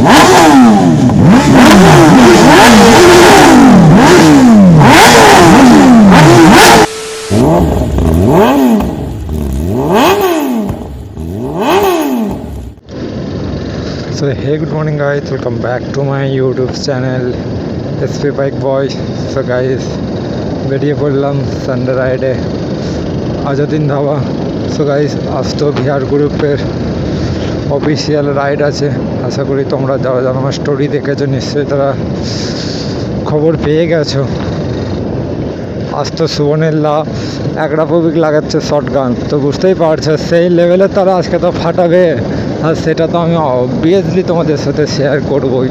So hey, good morning guys, welcome back to my YouTube channel SP Bike Boy. So guys, বেরিয়ে পড়লাম Sunday রাইডে আজাদিন dhaba. So guys, আজ তো VR গ্রুপের official ride আছে। আশা করি তোমরা যারা যারা আমার স্টোরি দেখেছো নিশ্চয়ই তারা খবর পেয়ে গেছো। আজ তো সুবর্ণের একটা প্রবিক লাগাচ্ছে শর্ট গান, তো বুঝতেই পারছো সেই লেভেলে তারা আজকে তো ফাটাবে, আর সেটা তো আমি অবভিয়াসলি তোমাদের সাথে শেয়ার করবই।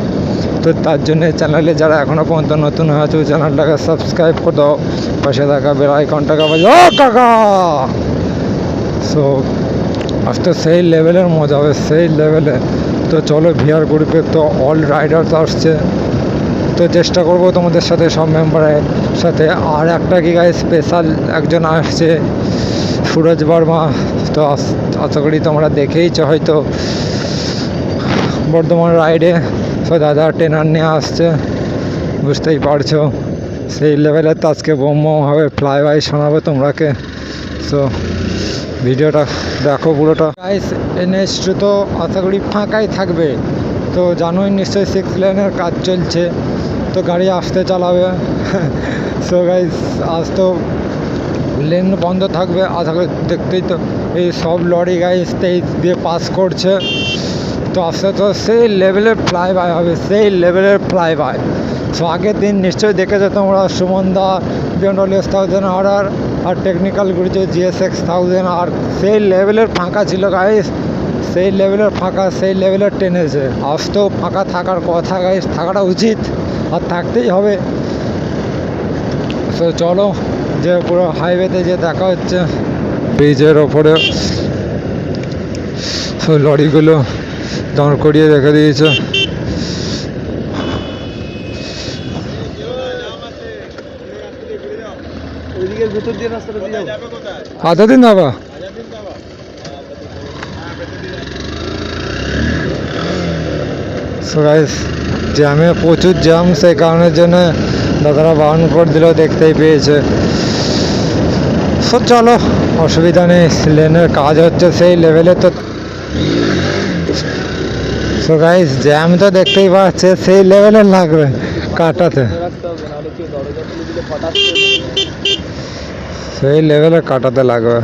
তো তার জন্য চ্যানেলে যারা এখনও পর্যন্ত নতুন হয়েছে চ্যানেলটাকে সাবস্ক্রাইব করে দাও, পাশে থাকা বেল আইকনটাকে বাজাও। ও কাকা! সো আজ তো সেই লেভেলের মজা হবে, সেই লেভেলে। তো চলো, ভিআর গ্রুপের তো অল রাইডার্স আসছে, তো চেষ্টা করবো তোমাদের সাথে সব মেম্বারের সাথে। আর একটা কি গায়ে স্পেশাল একজন আসছে, সুরজ বর্মা। তো আশা করি তোমরা দেখেইছো হয়তো বর্ধমান রাইডে। তো দাদা ট্রেনার নিয়ে আসছে, বুঝতেই পারছো সেই লেভেলে। তো আজকে বোম হবে, ফ্লাই বাই শোনাবে তোমরাকে। সো ভিডিওটা দেখো পুরোটা। গাইস, NH তো আশা করি ফাঁকাই থাকবে। তো জানোই নিশ্চয়ই 6 লেনের কাজ চলছে, তো গাড়ি আসতে চালাবে। সো গাইস, আজ তো লেন বন্ধ থাকবে আশা করি। দেখতেই তো এই সব লরি গাইস 23 দিয়ে পাস করছে। তো আস্তে তো সেই লেভেলের ফ্লাই বাই হবে, সেই লেভেলের ফ্লাই বাই। সো আগের দিন নিশ্চয়ই দেখেছো তোমরা সুমন দা বিএমডব্লিউ S1000RR আর টেকনিক্যাল ঘুরেছে Zx1000R। সেই লেভেলের ফাঁকা ছিল গাইস, সেই লেভেলের ফাঁকা, সেই লেভেলের টেনেছে। আজ তো ফাঁকা থাকার কথা গাইস, থাকাটা উচিত আর থাকতেই হবে। তো চলো, যে পুরো হাইওয়েতে যে দেখা হচ্ছে ব্রিজের ওপরে সব লরিগুলো দাঁড় করিয়ে রেখে দিয়েছে। আজাদিন ধাবা। সো গাইস, জ্যামে প্রচুর জ্যাম, সেই কারণের জন্য দাদারা বারণ করে দিল, দেখতেই পেয়েছে। সো চলো, অসুবিধা নেই, লেনের কাজ হচ্ছে সেই লেভেলে। তো সো গাইস, জ্যাম তো দেখতেই পাচ্ছে সেই লেভেলের লাগবে কাটাতে, সেই লেভেলে কাটাতে লাগবে।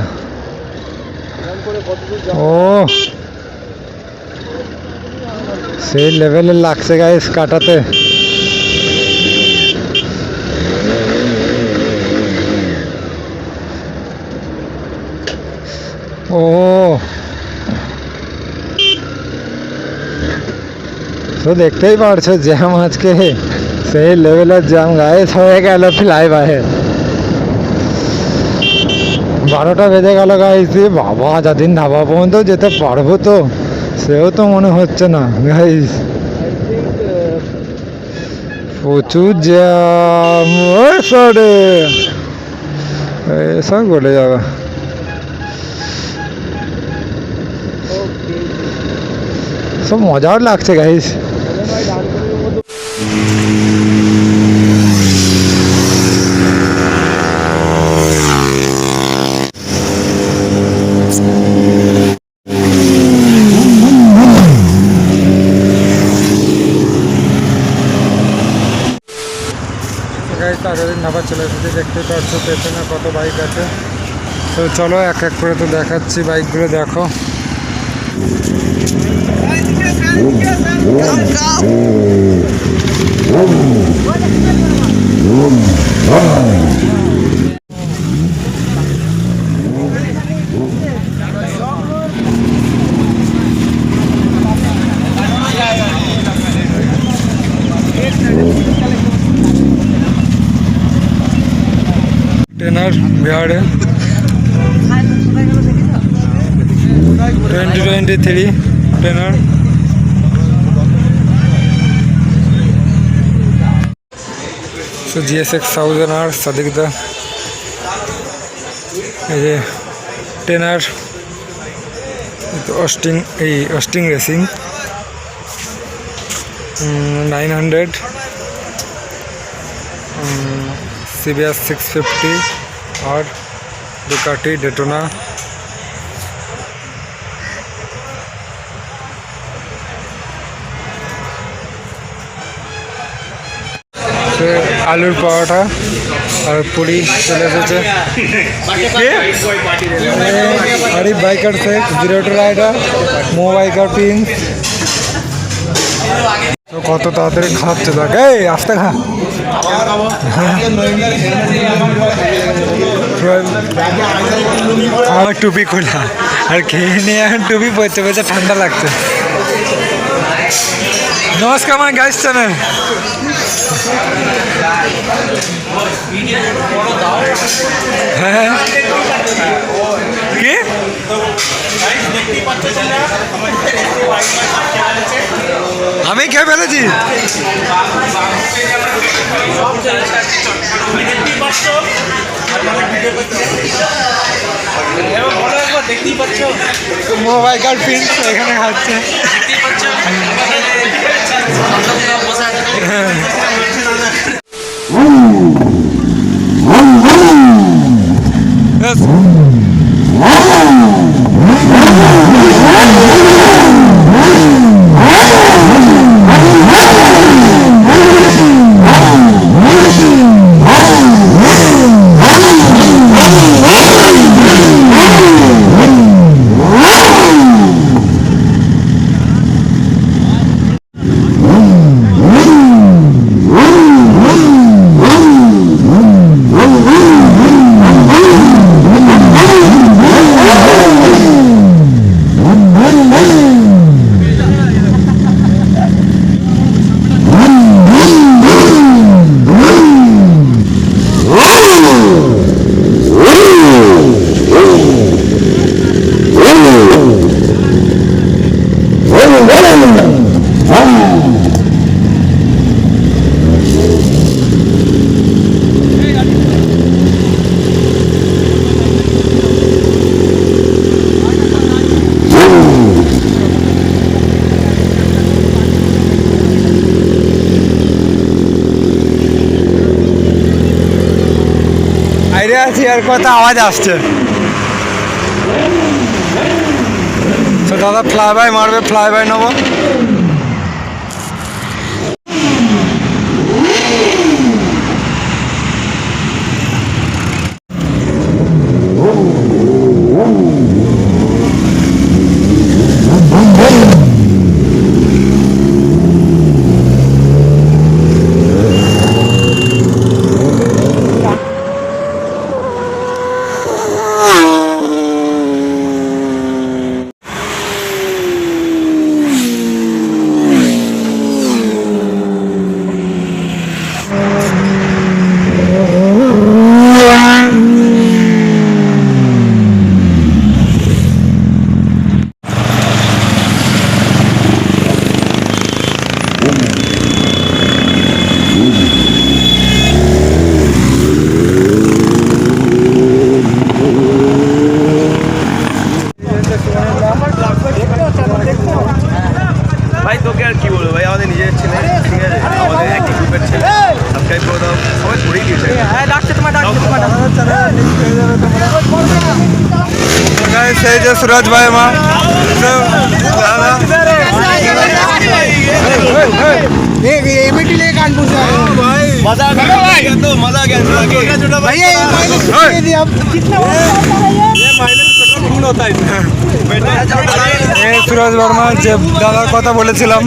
ও সেই লেভেলে লাগছে গাইস কাটাতে। ও তো দেখতেই পারছো জ্যাম আজকে সেই লেভেলের জ্যাম গাইস হয়ে গেল ফ্লাই বাই। 12টা বেজে গেল গাইস। বাবা, যাদিন ধাবা পর্যন্ত যেতে পারবো তো সেও তো মনে হচ্ছে না গাইস, প্রচুর জ্যাম। ওই সাইডে এসব গলে যাবে। সব মজার লাগছে গাইস। আজাদিন ধাবা চলে এসেছে, দেখতে পাচ্ছ পেছনে কত বাইক আছে। তো চলো এক এক করে তো দেখাচ্ছি বাইকগুলো, দেখো। ট্রেনার বিহারে 2023 ট্রেনার। সো Zx1000R সাদিকদা, এই যে ট্রেনার অস্টিং রেসিং। 900, CBS 650 और Ducati Daytona। आलूर परोठा और पूरी चले एसेছে अरे बाइकर शेख 02 राइडर मो बाइकर पिंस तो কত তাড়াতাড়ি খাচ্ছে দেখ এই আস্তে খা আমার টুপি খোলা আর খেয়ে নিয়ে এখন টুপি পরতে পরতে ঠান্ডা লাগছে। নমস্কার আমার গাইস চ্যানেল। হ্যাঁ কি আমি খেয়ে ফেলেছি। মোবাইল কার্ড প্রিন্ট এখানে খাচ্ছে। আর কথা আওয়াজ আসছে তো দাদা ফ্লাই বাই মারবে, ফ্লাই বাই নেবো। ভাই তোকে আর কি বলবো ভাই, আমাদের নিজের ছেলে, ঠিক আছে, আমাদের একই গ্রুপের ছেলে, সাবস্ক্রাইব করে দাও, সবাই করেই দিয়েছে। হ্যাঁ ডাকছে তোমার, সেই যে সুরজ ভাই মা সুরজ বর্মা যে দাদার কথা বলেছিলাম।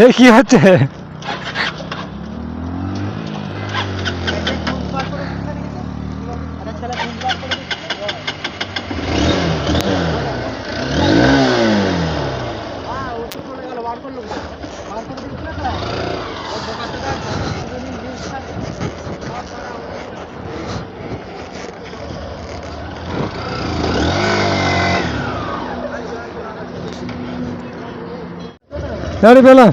এই কি হচ্ছে? দাঁড়িয়ে পেলাম।